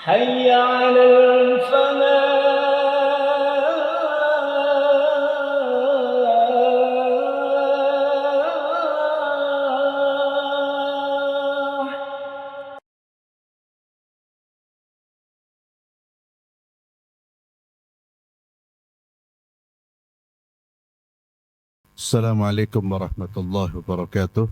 حي على الفلاح. السلام عليكم ورحمة الله وبركاته.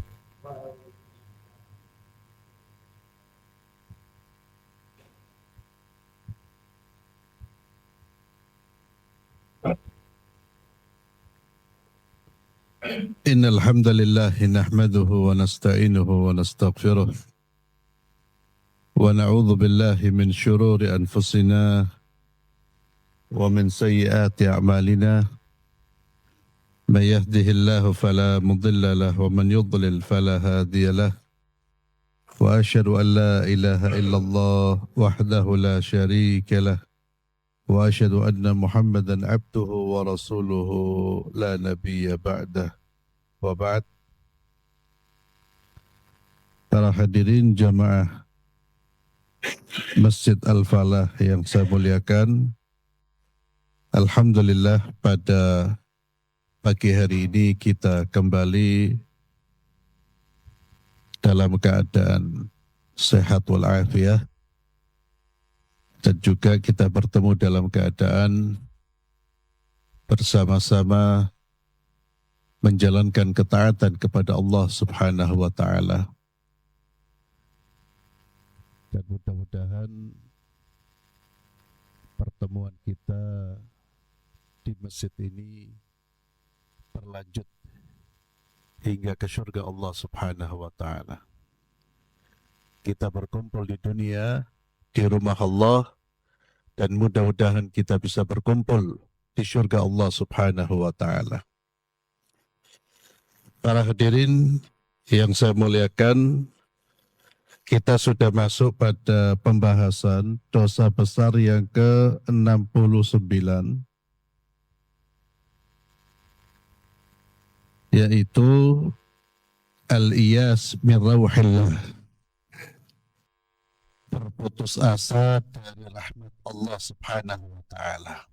إن الحمد لله نحمده ونستعينه ونستغفره ونعوذ بالله من شرور أنفسنا ومن سيئات أعمالنا. من يهده الله فلا مضل له ومن يضلل فلا هادي له. وأشهد أن لا إله إلا الله وحده لا شريك له وأشهد أن محمدا عبده ورسوله لا نبي بعده. Waba'd. Para hadirin jamaah Masjid Al-Falah yang saya muliakan, alhamdulillah pada pagi hari ini kita kembali dalam keadaan sehat walafiat, dan juga kita bertemu dalam keadaan bersama-sama menjalankan ketaatan kepada Allah Subhanahu wa Ta'ala. Dan mudah-mudahan pertemuan kita di masjid ini berlanjut hingga ke surga Allah Subhanahu wa Ta'ala. Kita berkumpul di dunia, di rumah Allah, dan mudah-mudahan kita bisa berkumpul di surga Allah Subhanahu wa Ta'ala. Para hadirin yang saya muliakan, kita sudah masuk pada pembahasan dosa besar yang ke-69, yaitu al-iyas min rauhillah, berputus asa dari rahmat Allah Subhanahu wa Ta'ala.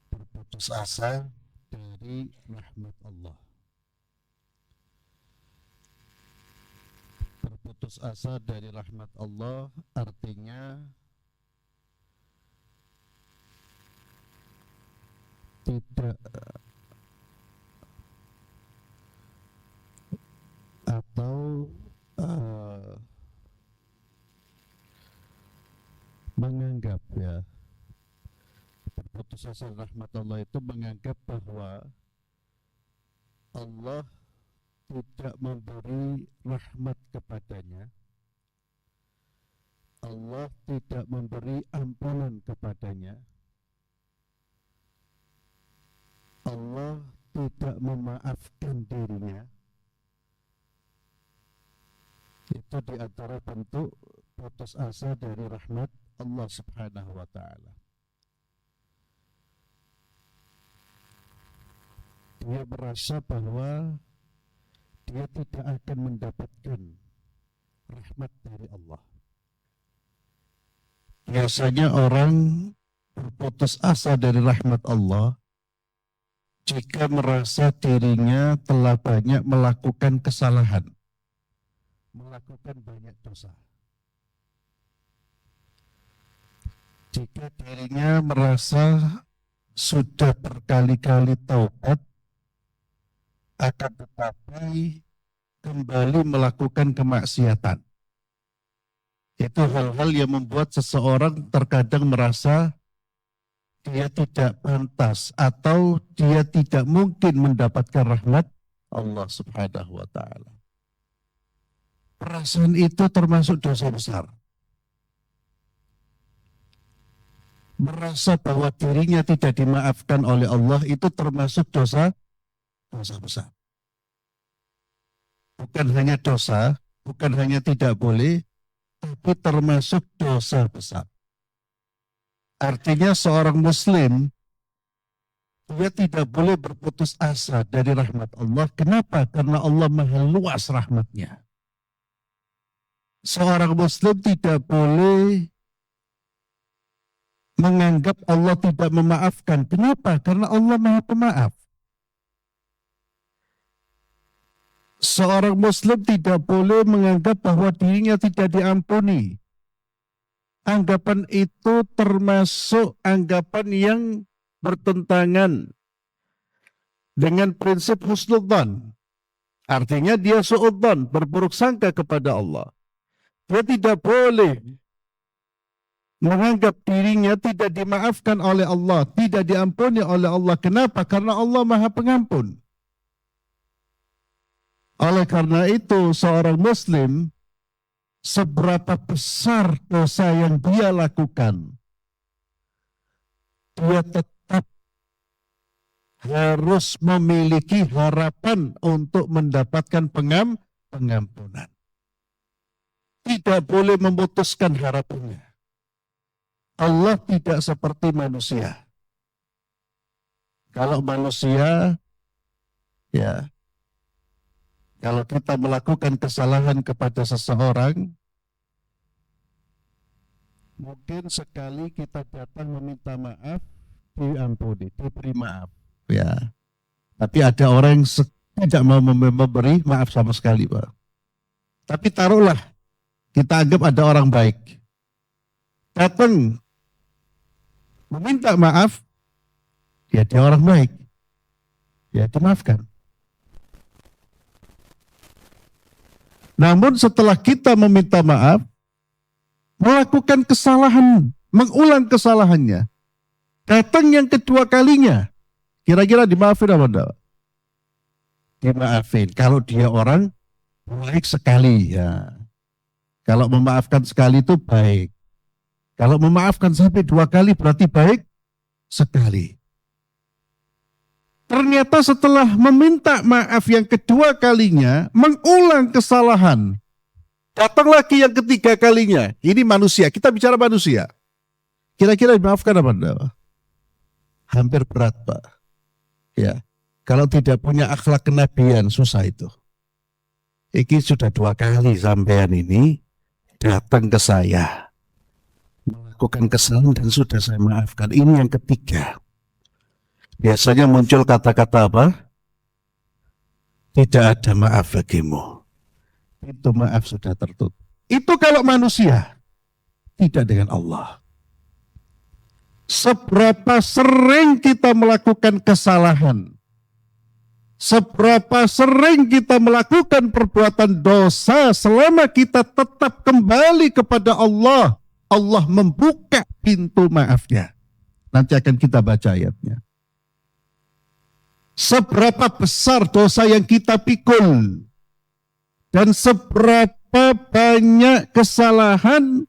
Berputus asa dari rahmat Allah. Berputus asa dari rahmat Allah artinya tidak atau menganggap, ya, berputus asa rahmat Allah itu menganggap bahwa Allah tidak memberi rahmat kepadanya, Allah tidak memberi ampunan kepadanya, Allah tidak memaafkan dirinya. Itu di antara bentuk putus asa dari rahmat Allah Subhanahu wa Ta'ala. Dia merasa bahwa dia tidak akan mendapatkan rahmat dari Allah. Biasanya orang berputus asa dari rahmat Allah jika merasa dirinya telah banyak melakukan kesalahan, melakukan banyak dosa. Jika dirinya merasa sudah berkali-kali taubat, akan tetapi kembali melakukan kemaksiatan. Itu hal-hal yang membuat seseorang terkadang merasa dia tidak pantas atau dia tidak mungkin mendapatkan rahmat Allah Subhanahu wa Ta'ala. Perasaan itu termasuk dosa besar. Merasa bahwa dirinya tidak dimaafkan oleh Allah itu termasuk dosa besar. Bukan hanya dosa, bukan hanya tidak boleh, tapi termasuk dosa besar. Artinya seorang muslim, dia tidak boleh berputus asa dari rahmat Allah. Kenapa? Karena Allah maha luas rahmatnya. Seorang Muslim tidak boleh menganggap Allah tidak memaafkan. Kenapa? Karena Allah Maha Pemaaf. Seorang Muslim tidak boleh menganggap bahwa dirinya tidak diampuni. Anggapan itu termasuk anggapan yang bertentangan dengan prinsip husnudzan. Artinya dia suudzon, berburuk sangka kepada Allah. Dia tidak boleh menganggap dirinya tidak dimaafkan oleh Allah, tidak diampuni oleh Allah. Kenapa? Karena Allah Maha Pengampun. Oleh karena itu, seorang Muslim, seberapa besar dosa yang dia lakukan, dia tetap harus memiliki harapan untuk mendapatkan pengampunan. Tidak boleh memutuskan harapannya. Allah tidak seperti manusia. Kalau manusia, ya, kalau kita melakukan kesalahan kepada seseorang, mungkin sekali kita datang meminta maaf, diampuni, diberi maaf. Ya, tapi ada orang yang tidak mau memberi maaf sama sekali, Pak. Tapi taruhlah, kita anggap ada orang baik. Datang meminta maaf, ya dia orang baik. Ya dimaafkan. Namun setelah kita meminta maaf, melakukan kesalahan, mengulang kesalahannya, datang yang kedua kalinya, kira-kira dimaafin apa enggak? Dimaafin. Kalau dia orang baik sekali, ya. Kalau memaafkan sekali itu baik. Kalau memaafkan sampai 2 kali berarti baik sekali. Ternyata setelah meminta maaf yang kedua kalinya, mengulang kesalahan. Datang lagi yang ketiga kalinya. Ini manusia, kita bicara manusia. Kira-kira dimaafkan apa enggak? Hampir berat, Pak. Ya, kalau tidak punya akhlak kenabian, susah itu. Ini sudah 2 kali sampean ini datang ke saya. Melakukan kesalahan dan sudah saya maafkan. Ini yang ketiga. Biasanya muncul kata-kata apa? Tidak ada maaf bagimu. Itu maaf sudah tertutup. Itu kalau manusia. Tidak dengan Allah. Seberapa sering kita melakukan kesalahan. Seberapa sering kita melakukan perbuatan dosa. Selama kita tetap kembali kepada Allah. Allah membuka pintu maafnya. Nanti akan kita baca ayatnya. Seberapa besar dosa yang kita pikul dan seberapa banyak kesalahan,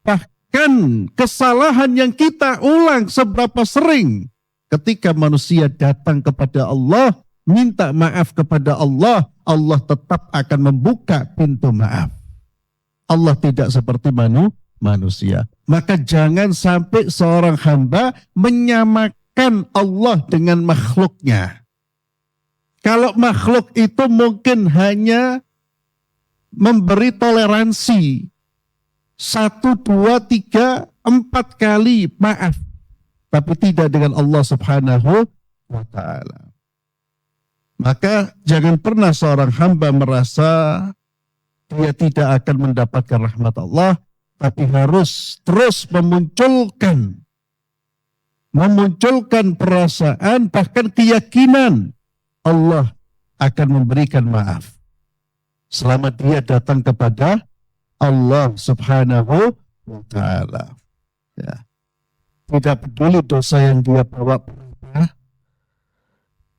bahkan kesalahan yang kita ulang seberapa sering ketika manusia datang kepada Allah, minta maaf kepada Allah, Allah tetap akan membuka pintu maaf. Allah tidak seperti manusia. Maka jangan sampai seorang hamba menyamakan Allah dengan makhluknya. Kalau makhluk itu mungkin hanya memberi toleransi 1, 2, 3, 4 kali maaf. Tapi tidak dengan Allah Subhanahu wa ta'ala. Maka jangan pernah seorang hamba merasa dia tidak akan mendapatkan rahmat Allah, tapi harus terus memunculkan perasaan, bahkan keyakinan Allah akan memberikan maaf. Selama dia datang kepada Allah Subhanahu wa ta'ala. Ya. Tidak peduli dosa yang dia bawa berapa,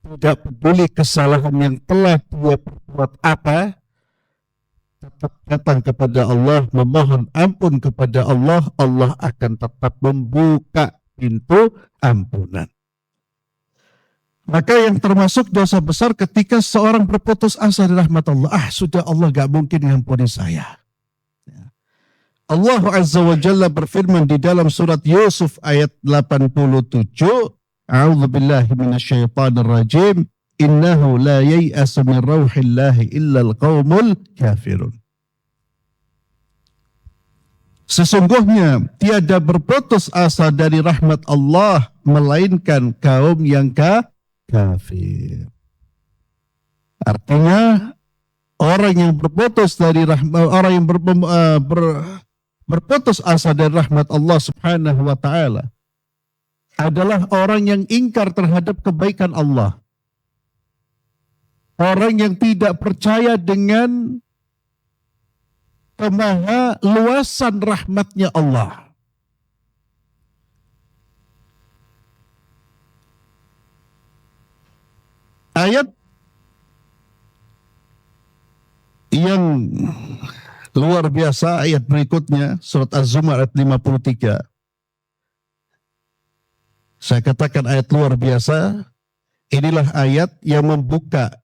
tidak peduli kesalahan yang telah dia perbuat apa, tetap datang kepada Allah, memohon ampun kepada Allah, Allah akan tetap membuka pintu ampunan. Maka yang termasuk dosa besar ketika seorang berputus asa dari rahmat Allah. Sudah Allah gak mungkin ngampuni saya. Allah Azza wa Jalla berfirman di dalam surat Yusuf ayat 87. A'udzu billahi minasyaitonir rajim. Innahu la yai'asu min rauhillahi illa al-qaumul kafirun. Sesungguhnya tiada berputus asa dari rahmat Allah melainkan kaum yang kafir. Artinya orang yang berputus dari rahmat, orang yang berputus asa dari rahmat Allah Subhanahu wa taala adalah orang yang ingkar terhadap kebaikan Allah. Orang yang tidak percaya dengan kemaha luasan rahmatnya Allah. Ayat yang luar biasa, ayat berikutnya, surat Az-Zumar ayat 53. Saya katakan ayat luar biasa, inilah ayat yang membuka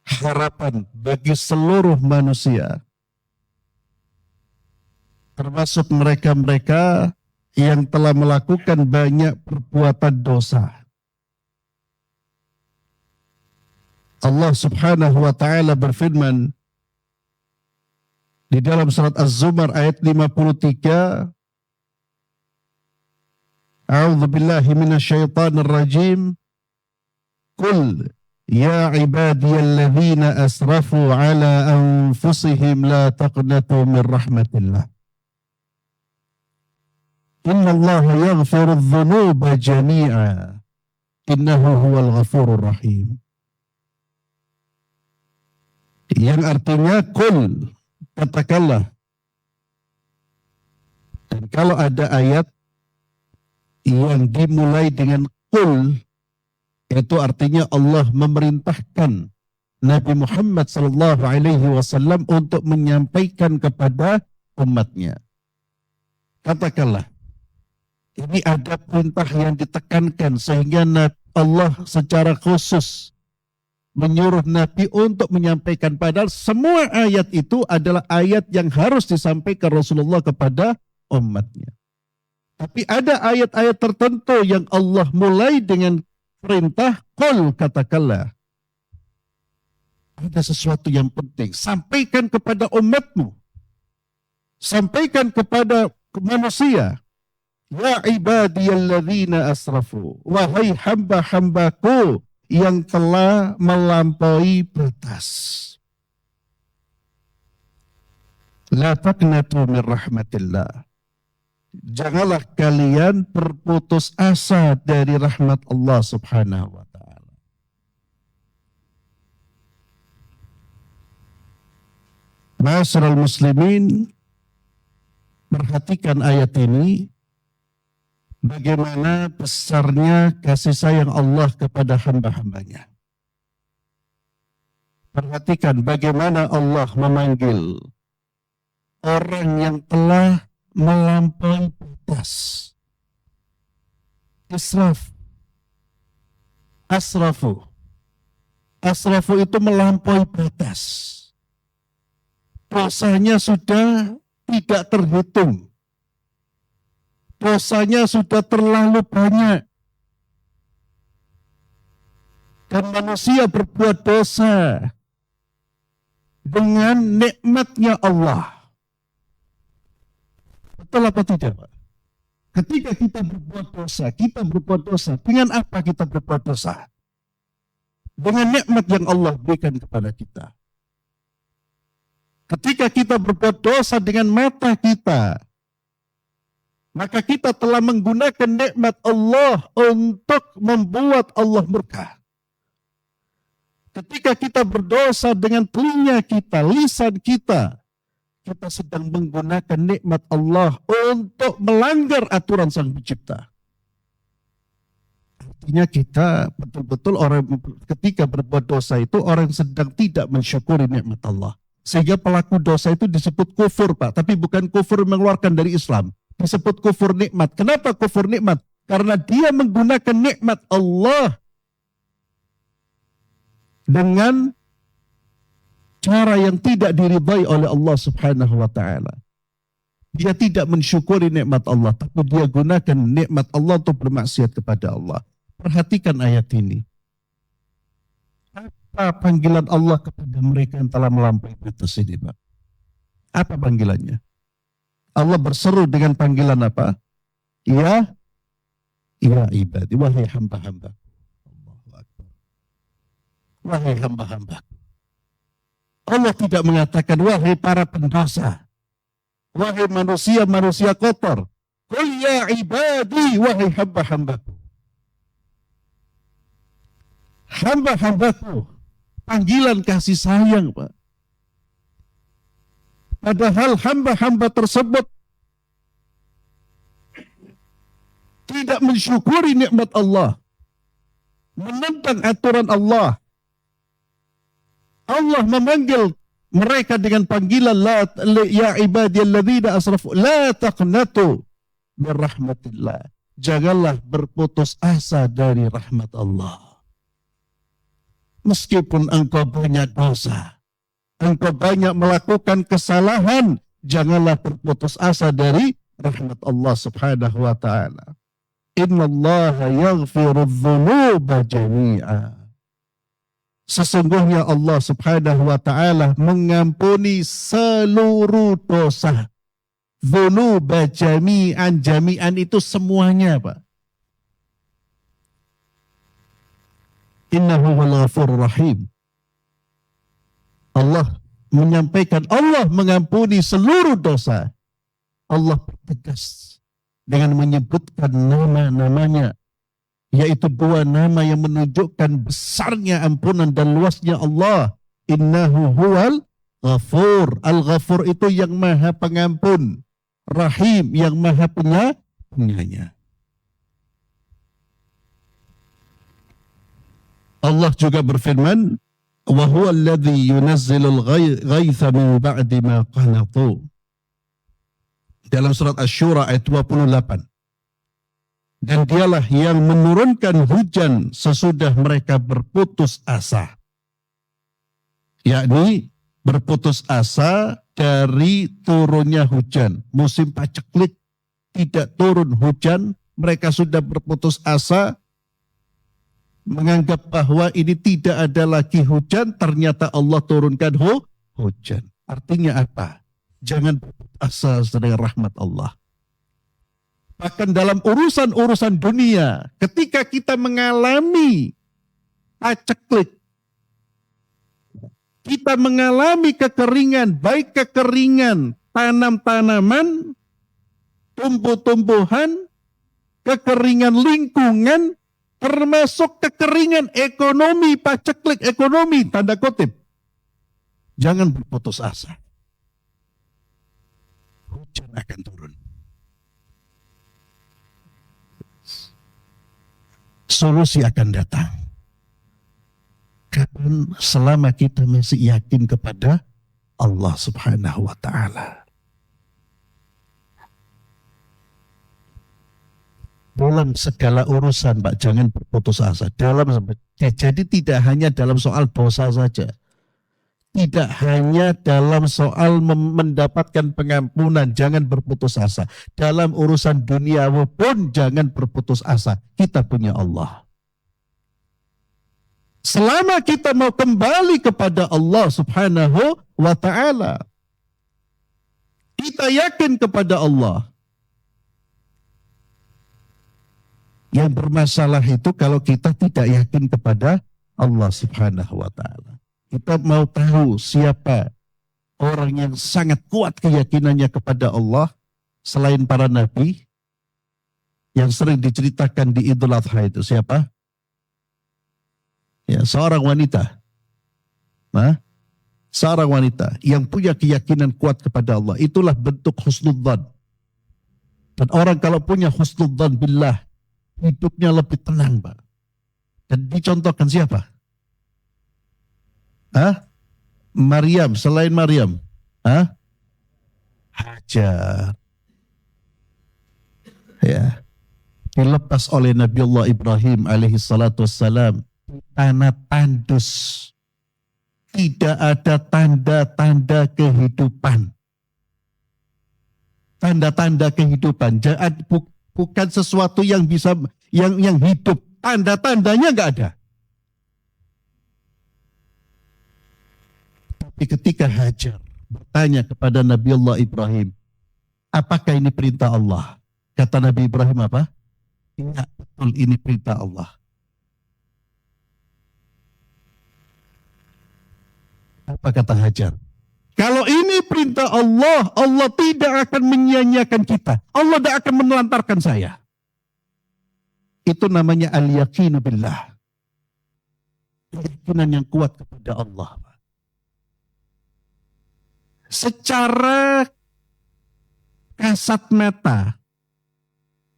harapan bagi seluruh manusia, termasuk mereka-mereka yang telah melakukan banyak perbuatan dosa. Allah Subhanahu wa taala berfirman di dalam surat Az-Zumar ayat 53, A'udzu billahi minasyaitonir rajim. Qul ya ibadiyalladzina asrafu ala anfusihim la taqnatu min rahmatillah. Innallaha yaghfiru adh-dhunuba jami'a. Innahu huwal ghafurur rahim. Yang artinya qul, katakanlah. Dan kalau ada ayat yang dimulai dengan qul, itu artinya Allah memerintahkan Nabi Muhammad SAW untuk menyampaikan kepada umatnya. Katakanlah, ini ada perintah yang ditekankan sehingga Allah secara khusus menyuruh Nabi untuk menyampaikan, padahal semua ayat itu adalah ayat yang harus disampaikan Rasulullah kepada umatnya. Tapi ada ayat-ayat tertentu yang Allah mulai dengan perintah, qul, katakanlah. Ada sesuatu yang penting, sampaikan kepada umatmu. Sampaikan kepada manusia. Ya ibadiyalladzina asrafu. Wahai hamba-hambaku yang telah melampaui batas. La taqnatu min rahmatillah. Janganlah kalian berputus asa dari rahmat Allah Subhanahu wa taala. Ma'asyiral muslimin, perhatikan ayat ini. Bagaimana besarnya kasih sayang Allah kepada hamba-hambanya. Perhatikan bagaimana Allah memanggil orang yang telah melampaui batas. Israf. Asrafu. Asrafu itu melampaui batas. Dosanya sudah tidak terhitung. Dosanya sudah terlalu banyak. Dan manusia berbuat dosa dengan nikmatnya Allah. Betul apa tidak, Pak? Ketika kita berbuat dosa, dengan apa kita berbuat dosa? Dengan nikmat yang Allah berikan kepada kita. Ketika kita berbuat dosa dengan mata kita, maka kita telah menggunakan nikmat Allah untuk membuat Allah murka. Ketika kita berdosa dengan telinga kita, lisan kita, kita sedang menggunakan nikmat Allah untuk melanggar aturan Sang Pencipta. Artinya kita betul-betul orang ketika berbuat dosa itu orang sedang tidak mensyukuri nikmat Allah. Sehingga pelaku dosa itu disebut kufur, Pak. Tapi bukan kufur mengeluarkan dari Islam. Disebut kufur nikmat. Kenapa kufur nikmat? Karena dia menggunakan nikmat Allah dengan cara yang tidak diridhai oleh Allah Subhanahu wa taala. Dia tidak mensyukuri nikmat Allah, tapi dia gunakan nikmat Allah untuk bermaksiat kepada Allah. Perhatikan ayat ini. Apa panggilan Allah kepada mereka yang telah melampaui batas ini, Pak? Apa panggilannya? Allah berseru dengan panggilan apa? Ya ibadi, wahai hamba-hamba. Allahu Akbar. Wahai hamba-hamba. Allah tidak mengatakan wahai para pendosa. Wahai manusia-manusia kotor. Qul ya ibadi, wahai hamba-hamba. Hamba-hambaku. Panggilan kasih sayang, Pak. Padahal hamba-hamba tersebut tidak mensyukuri nikmat Allah. Menentang aturan Allah. Allah memanggil mereka dengan panggilan ya ibadiyalladzina asrafu la taqnatu min rahmatillah. Janganlah berputus asa dari rahmat Allah. Meskipun engkau banyak dosa, engkau banyak melakukan kesalahan, janganlah berputus asa dari rahmat Allah Subhanahu wa taala. Innallaha yaghfiru dzunuba jami'a. Sesungguhnya Allah Subhanahu wa taala mengampuni seluruh dosa. Dzunuba jami'an, jami'an itu semuanya, Pak. Innahu wal ghafurur rahim. Allah menyampaikan Allah mengampuni seluruh dosa. Allah tegas dengan menyebutkan nama-namanya, yaitu dua nama yang menunjukkan besarnya ampunan dan luasnya Allah. Innahu huwal ghafur. Al-ghafur itu yang maha pengampun. Rahim yang maha penyayang. Allah juga berfirman, wa huwa alladhi yunazzilul ghaitha min ba'di ma qanatu. Dalam surat Asy-Syura ayat 28. Dan dialah yang menurunkan hujan sesudah mereka berputus asa. Yakni berputus asa dari turunnya hujan. Musim paceklik tidak turun hujan, mereka sudah berputus asa, menganggap bahwa ini tidak ada lagi hujan, ternyata Allah turunkan hujan. Artinya apa? Jangan berputus asa dengan rahmat Allah. Bahkan dalam urusan-urusan dunia, ketika kita mengalami paceklik, kita mengalami kekeringan, baik kekeringan tanam-tanaman, tumbuh-tumbuhan, kekeringan lingkungan, termasuk kekeringan ekonomi, paceklik ekonomi, tanda kutip. Jangan berputus asa. Hujan akan turun. Solusi akan datang. Kapan? Selama kita masih yakin kepada Allah Subhanahu wa ta'ala. Dalam segala urusan, Pak, jangan berputus asa. Jadi tidak hanya dalam soal dosa saja. Tidak hanya dalam soal mendapatkan pengampunan, jangan berputus asa. Dalam urusan dunia pun jangan berputus asa. Kita punya Allah. Selama kita mau kembali kepada Allah Subhanahu wa ta'ala, kita yakin kepada Allah. Yang bermasalah itu kalau kita tidak yakin kepada Allah Subhanahu wa ta'ala. Kita mau tahu siapa orang yang sangat kuat keyakinannya kepada Allah selain para nabi yang sering diceritakan di Idul Adha itu siapa? Ya, seorang wanita. Nah, seorang wanita yang punya keyakinan kuat kepada Allah. Itulah bentuk husnudzan. Dan orang kalau punya husnudzan billah, hidupnya lebih tenang, Pak. Dan dicontohkan siapa? Maryam, selain Maryam. Hajar. Ya. Dilepas oleh Nabiullah Ibrahim alaihi salatu wassalam. Tanah tandus. Tidak ada tanda-tanda kehidupan. Tanda-tanda kehidupan. Bukan sesuatu yang bisa yang hidup. Tanda-tandanya nggak ada. Tapi ketika Hajar bertanya kepada Nabiullah Ibrahim, Apakah ini perintah Allah? Kata Nabi Ibrahim apa? Iya, betul, ini perintah Allah. Apa kata Hajar? Kalau ini perintah Allah, Allah tidak akan menyia-nyiakan kita. Allah tidak akan menelantarkan saya. Itu namanya al-yaqinu billah. Keyakinan yang kuat kepada Allah. Secara kasat mata,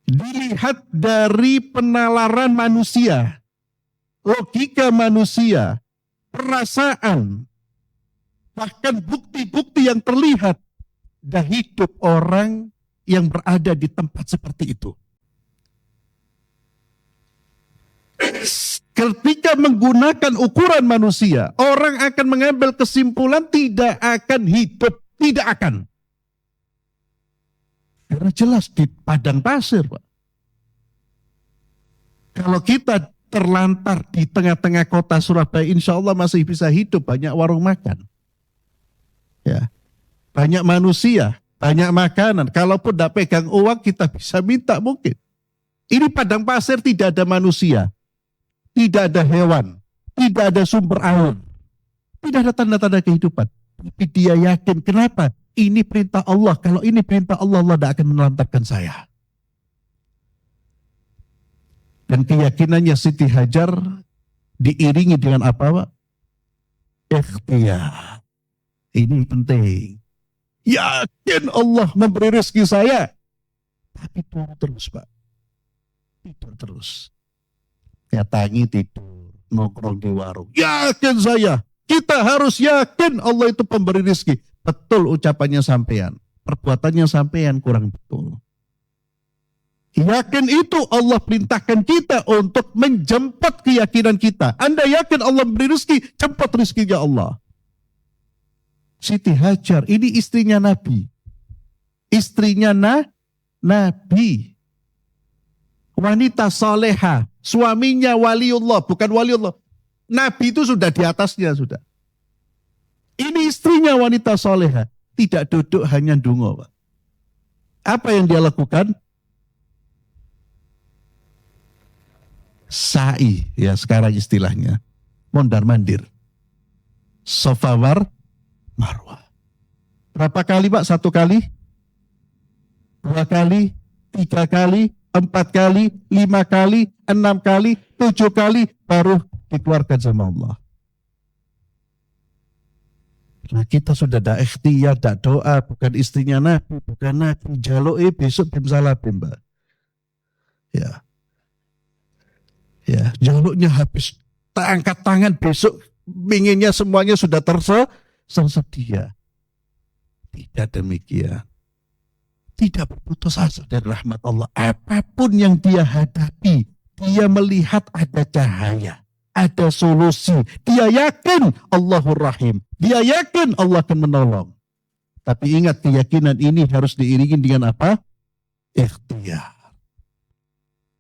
dilihat dari penalaran manusia, logika manusia, perasaan, bahkan bukti-bukti yang terlihat, dah hidup orang yang berada di tempat seperti itu. Ketika menggunakan ukuran manusia, orang akan mengambil kesimpulan tidak akan hidup, tidak akan. Karena jelas di padang pasir, Pak. Kalau kita terlantar di tengah-tengah kota Surabaya, insya Allah masih bisa hidup, banyak warung makan. Ya, banyak manusia, banyak makanan. Kalaupun tidak pegang uang, kita bisa minta mungkin. Ini padang pasir, tidak ada manusia. Tidak ada hewan, tidak ada sumber air, tidak ada tanda-tanda kehidupan. Tapi dia yakin, kenapa? Ini perintah Allah. Kalau ini perintah Allah, Allah tidak akan menelantarkan saya. Dan keyakinannya Siti Hajar diiringi dengan apa, Pak? Ikhtiar. Ini penting. Yakin Allah memberi rezeki saya. Tapi tidur terus, Pak. Tidur terus. Tangi tidur, nongkrong di warung. Yakin saya, kita harus yakin Allah itu pemberi rezeki. Betul ucapannya sampean, perbuatannya sampean kurang betul. Yakin itu Allah perintahkan kita untuk menjemput keyakinan kita. Anda yakin Allah memberi rezeki, jemput rezekinya Allah. Siti Hajar, ini istrinya Nabi. Istrinya Nabi. Wanita soleha, suaminya waliullah, bukan waliullah. Nabi itu sudah di atasnya, sudah. Ini istrinya wanita soleha. Tidak duduk hanya dungo, Pak. Apa yang dia lakukan? Sa'i, ya sekarang istilahnya. Mondar mandir. Safa Marwah. Berapa kali, Pak? 1 kali? 2 kali? 3 kali? 4 kali, 5 kali, 6 kali, 7 kali, baru dikeluarkan sama Allah. Nah kita sudah ada ikhtiar, ada doa, bukan istrinya Nabi, bukan Nabi, jaluk besok bim salabim, Mbak. Ya, jaluknya habis, tak angkat tangan besok, inginnya semuanya sudah tersedia. Tidak demikian. Tidak berputus asa dari rahmat Allah. Apapun yang dia hadapi, dia melihat ada cahaya, ada solusi. Dia yakin Allahur Rahim. Dia yakin Allah akan menolong. Tapi ingat, keyakinan ini harus diiringi dengan apa? Ikhtiar.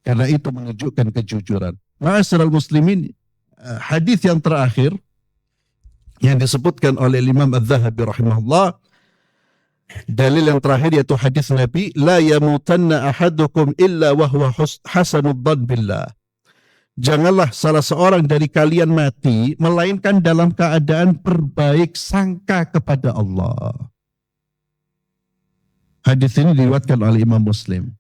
Karena itu menunjukkan kejujuran. Ma'asyiral muslimin, hadis yang terakhir yang disebutkan oleh Imam Az-Zahabi rahimahullah, dalil yang terakhir yaitu hadis Nabi, la yamutanna ahadukum illa wa huwa hasanul dhann billah. Janganlah salah seorang dari kalian mati melainkan dalam keadaan berbaik sangka kepada Allah. Hadis ini diriwayatkan oleh Imam Muslim.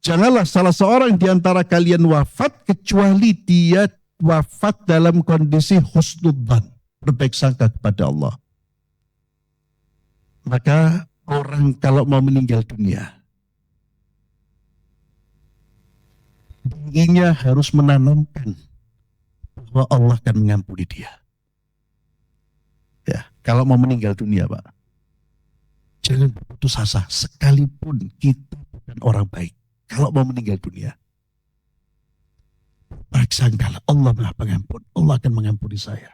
Janganlah salah seorang di antara kalian wafat kecuali dia wafat dalam kondisi husnul dhann, berbaik sangka kepada Allah. Maka orang kalau mau meninggal dunia, dirinya harus menanamkan bahwa Allah akan mengampuni dia. Ya, kalau mau meninggal dunia, Pak, jangan berputus asa sekalipun kita bukan orang baik. Kalau mau meninggal dunia, baik sangkalah Allah Maha Pengampun, Allah akan mengampuni saya.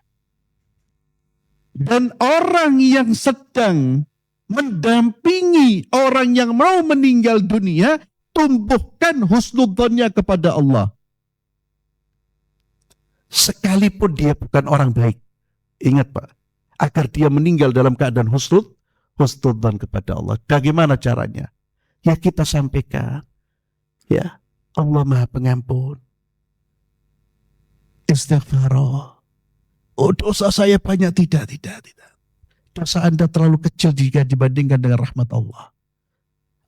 Dan orang yang sedang mendampingi orang yang mau meninggal dunia, tumbuhkan husnudzonnya kepada Allah. Sekalipun dia bukan orang baik. Ingat, Pak, agar dia meninggal dalam keadaan husnudzon kepada Allah. Bagaimana caranya? ya kita sampaikan. Ya, Allah Maha Pengampun. Istighfar. Oh, dosa saya banyak. Tidak. Dosa Anda terlalu kecil jika dibandingkan dengan rahmat Allah.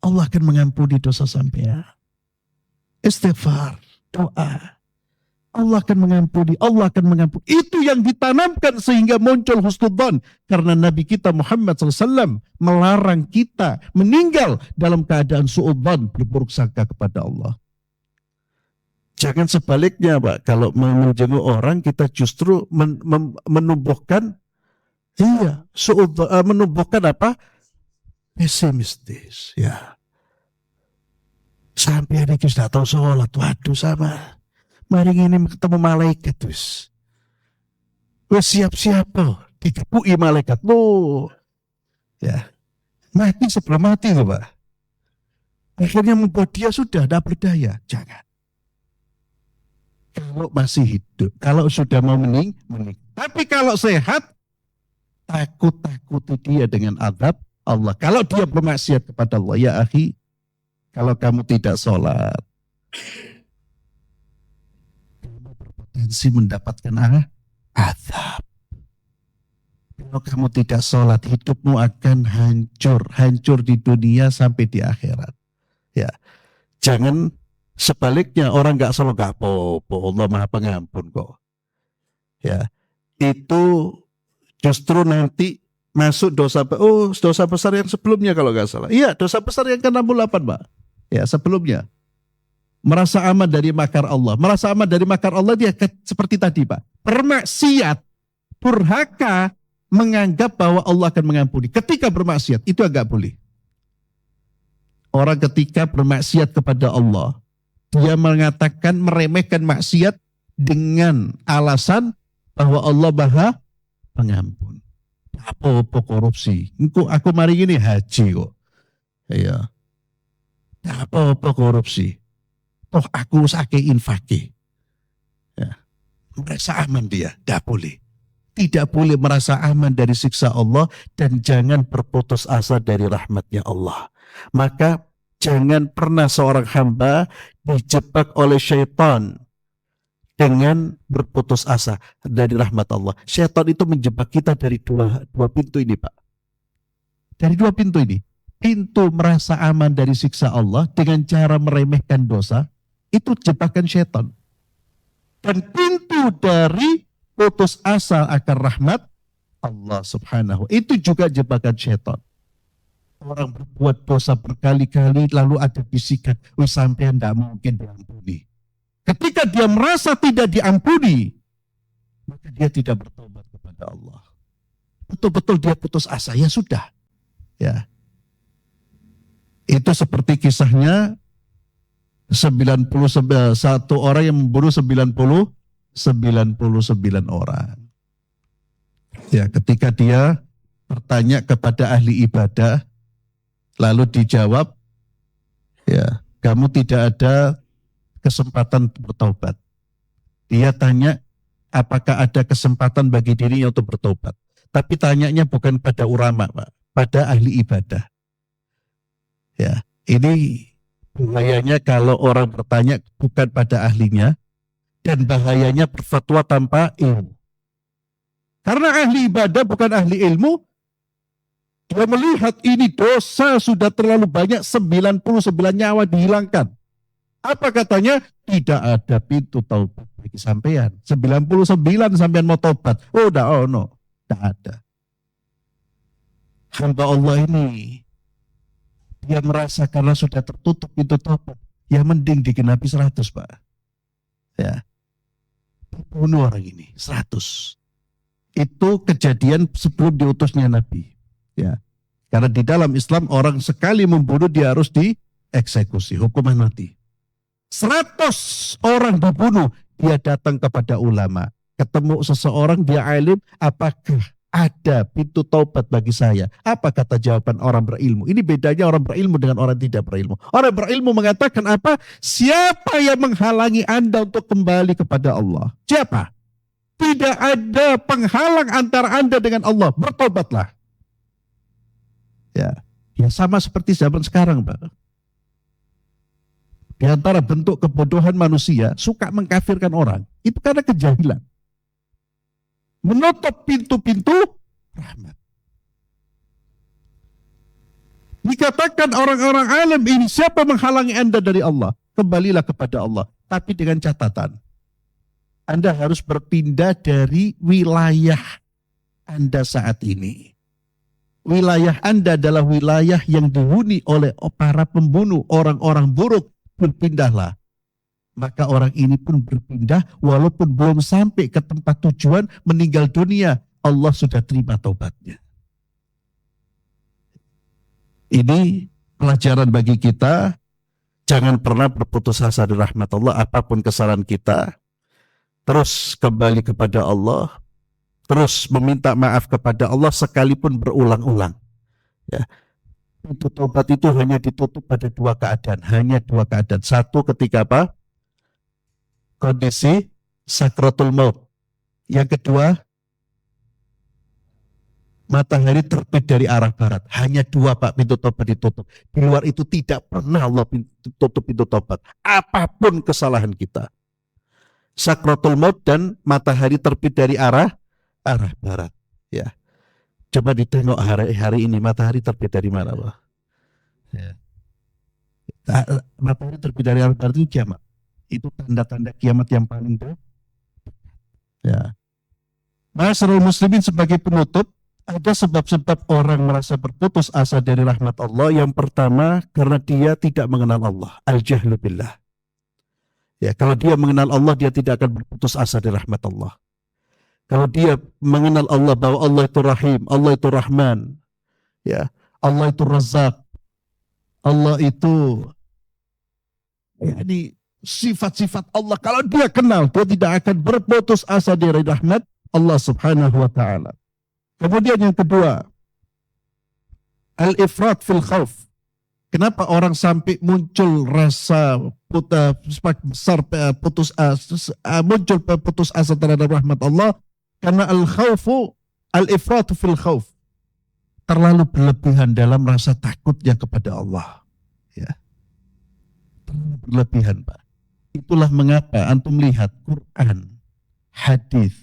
Allah akan mengampuni dosa sampean. Istighfar, doa. Allah akan mengampuni. Itu yang ditanamkan sehingga muncul husnudzon. Karena Nabi kita Muhammad SAW melarang kita meninggal dalam keadaan su'udzon, berburuk sangka kepada Allah. Jangan sebaliknya, Pak. Kalau menjenguk orang, kita justru menumbuhkan menumbuhkan apa? Pesimistis. Ya. Sampai ini kita tahu sholat. Waduh, sama. Mari ini ketemu malaikat, wis siap-siap loh, dikepui malaikat loh, ya mati sebelum mati loh, Pak. Akhirnya membuat dia sudah tidak berdaya. Jangan. Kalau masih hidup, kalau sudah mau mening. Tapi kalau sehat, takuti dia dengan azab Allah. Kalau dia bermaksiat kepada Allah, ya akhi, kalau kamu tidak sholat, berpotensi mendapatkan azab. Kalau kamu tidak sholat, hidupmu akan hancur di dunia sampai di akhirat. Ya, jangan sebaliknya, orang nggak sholat nggak apa-apa, Allah Maha Pengampun kok. Ya, itu justru nanti masuk dosa besar yang sebelumnya kalau nggak salah. Iya, dosa besar yang ke-68, Pak. Ya, sebelumnya. Merasa aman dari makar Allah. Merasa aman dari makar Allah dia seperti tadi, Pak. Bermaksiat, durhaka, menganggap bahwa Allah akan mengampuni. Ketika bermaksiat, itu agak boleh. Orang ketika bermaksiat kepada Allah, dia mengatakan, meremehkan maksiat dengan alasan bahwa Allah Maha Pengampun. Apa korupsi? Aku mari ini haji kok. Iya. Apa korupsi? Toh aku sakit infaki. Ya. Merasa aman dia, tidak boleh. Tidak boleh merasa aman dari siksa Allah dan jangan berputus asa dari rahmatnya Allah. Maka jangan pernah seorang hamba dijebak oleh syaitan dengan berputus asa dari rahmat Allah. Syaitan itu menjebak kita dari dua pintu ini, Pak. Dari dua pintu ini. Pintu merasa aman dari siksa Allah dengan cara meremehkan dosa, itu jebakan syaitan. Dan pintu dari putus asa akan rahmat Allah Subhanahu, itu juga jebakan syaitan. Orang berbuat dosa berkali-kali lalu ada bisikan, sampean tidak mungkin diampuni. Ketika dia merasa tidak diampuni, maka dia tidak bertobat kepada Allah. Betul-betul dia putus asa, ya sudah. Ya. Itu seperti kisahnya 91 orang yang membunuh 99 orang. Ya, ketika dia bertanya kepada ahli ibadah, lalu dijawab, ya, kamu tidak ada kesempatan bertobat. Dia tanya, apakah ada kesempatan bagi dirinya untuk bertobat? Tapi tanyanya bukan pada ulama, Pak, pada ahli ibadah. Ya, ini bahayanya kalau orang bertanya bukan pada ahlinya, dan bahayanya berfatwa tanpa ilmu. Karena ahli ibadah bukan ahli ilmu, dia melihat ini dosa sudah terlalu banyak, 99 nyawa dihilangkan. Apa katanya? Tidak ada pintu taubat bagi sampean. 99 sampean mau taubat. Tidak ada. Hamba Allah ini, dia merasa karena sudah tertutup pintu taubat, ya mending digenapi 100, Pak. Ya. Bunuh orang ini 100. Itu kejadian sebelum diutusnya Nabi. Ya. Karena di dalam Islam orang sekali membunuh dia harus dieksekusi, hukuman mati. 100 orang dibunuh, dia datang kepada ulama. Ketemu seseorang, dia alim, apakah ada pintu taubat bagi saya? Apa kata jawaban orang berilmu? Ini bedanya orang berilmu dengan orang tidak berilmu. Orang berilmu mengatakan apa? Siapa yang menghalangi Anda untuk kembali kepada Allah? Siapa? Tidak ada penghalang antara Anda dengan Allah. Bertobatlah. Ya sama seperti zaman sekarang, Pak. Di antara bentuk kebodohan manusia, suka mengkafirkan orang. Itu karena kejahilan. Menutup pintu-pintu rahmat. Dikatakan orang-orang alim ini, siapa menghalangi Anda dari Allah? Kembalilah kepada Allah. Tapi dengan catatan, Anda harus berpindah dari wilayah Anda saat ini. Wilayah Anda adalah wilayah yang dihuni oleh para pembunuh, orang-orang buruk. Berpindahlah. Maka orang ini pun berpindah walaupun belum sampai ke tempat tujuan, meninggal dunia. Allah sudah terima taubatnya. Ini pelajaran bagi kita. Jangan pernah berputus asa dari rahmat Allah apapun kesalahan kita. Terus kembali kepada Allah. Terus meminta maaf kepada Allah sekalipun berulang-ulang. Ya. Pintu taubat itu hanya ditutup pada dua keadaan. Hanya dua keadaan. Satu ketika apa? Kondisi sakratul maut. Yang kedua, matahari terbit dari arah barat. Hanya dua Pak pintu taubat ditutup. Di luar itu tidak pernah Allah tutup pintu taubat. Apapun kesalahan kita. Sakratul maut dan matahari terbit dari arah barat. Ya. Coba ditengok hari ini matahari terbit dari mana, Pak? Ya. Matahari terbit dari arah barat itu kiamat. Itu tanda-tanda kiamat yang paling dekat. Ya. Ma'asyiral muslimin, sebagai penutup, ada sebab-sebab orang merasa berputus asa dari rahmat Allah. Yang pertama, karena dia tidak mengenal Allah. Al-jahlu billah. Ya, kalau dia mengenal Allah, dia tidak akan berputus asa dari rahmat Allah. Kalau dia mengenal Allah bahwa Allah itu Rahim, Allah itu Rahman, ya, Allah itu Razak, Allah itu, ya, ini sifat-sifat Allah. Kalau dia kenal, dia tidak akan berputus asa dari rahmat Allah Subhanahu wa Ta'ala. Kemudian yang kedua, al-ifrat fil khauf. Kenapa orang sampai muncul rasa muncul putus asa terhadap rahmat Allah? Karena al-khawfu, al-ifratu fil khawf. Terlalu berlebihan dalam rasa takutnya kepada Allah. Ya. Terlalu berlebihan, Pak. Itulah mengapa antum lihat Quran, hadis.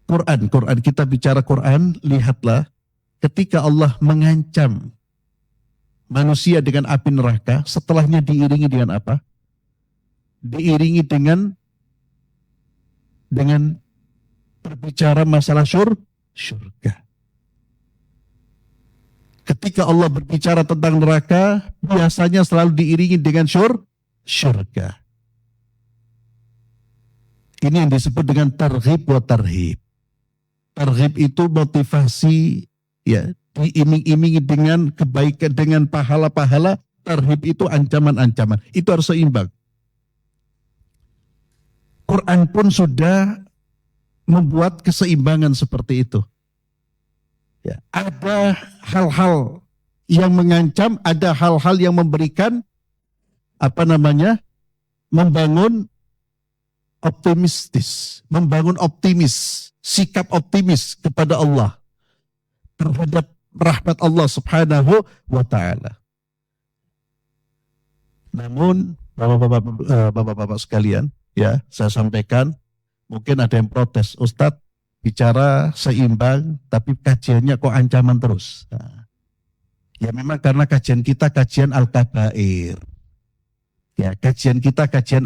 Quran, kita bicara Quran, lihatlah ketika Allah mengancam manusia dengan api neraka, setelahnya diiringi dengan apa? Diiringi dengan berbicara masalah syurga. Ketika Allah berbicara tentang neraka, biasanya selalu diiringi dengan syurga. Ini yang disebut dengan targhib wa tarhib. Targhib itu motivasi, ya, diiming-imingi dengan kebaikan, dengan pahala-pahala. Tarhib itu ancaman-ancaman. Itu harus seimbang. Quran pun sudah membuat keseimbangan seperti itu. Ya, ada hal-hal yang mengancam, ada hal-hal yang memberikan membangun optimis, sikap optimis kepada Allah terhadap rahmat Allah Subhanahu wa Ta'ala. Namun bapak-bapak sekalian, ya, saya sampaikan, mungkin ada yang protes, Ustadz bicara seimbang tapi kajiannya kok ancaman terus. Nah, ya memang karena kajian kita kajian Al-Kabair. Ya, kajian kita kajian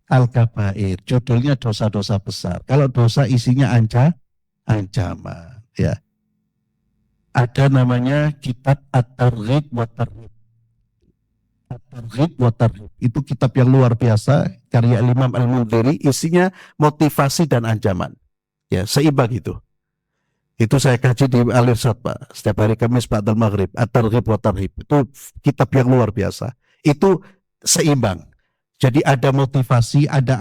Al-Kabair. Judulnya dosa-dosa besar. Kalau dosa isinya ancaman, ya. Ada namanya kitab At-Targhib wa Tarhib. At-Targhib wa Tarhib. Itu kitab yang luar biasa, karya Imam Al-Mundhiri, isinya motivasi dan ancaman. Ya, seimbang itu. Itu saya kaji di Al-Irsyad, Pak. Setiap hari Kamis ba'dal Maghrib, At-Targhib wa Tarhib. Itu kitab yang luar biasa. Itu seimbang. Jadi ada motivasi, ada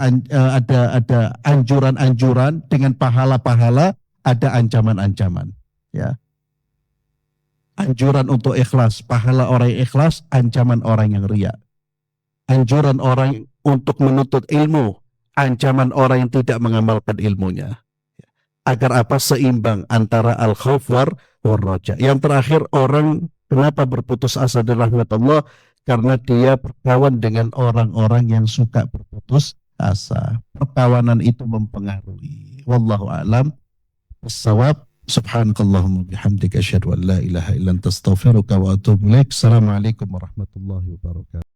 anjuran-anjuran dengan pahala-pahala, ada ancaman-ancaman. Ya. Anjuran untuk ikhlas, pahala orang yang ikhlas, ancaman orang yang riya. Anjuran orang untuk menuntut ilmu, ancaman orang yang tidak mengamalkan ilmunya. Agar apa? Seimbang antara al-khauf war raja. Yang terakhir, orang kenapa berputus asa dari rahmat Allah? karena dia berkawan dengan orang-orang yang suka berputus asa. Perkawanan itu mempengaruhi. Wallahu a'lam bissawab. Subhanakallahumma bihamdika asyhadu an la ilaha illa anta astaghfiruka wa atubu ilaik. Assalamualaikum warahmatullahi wabarakatuh.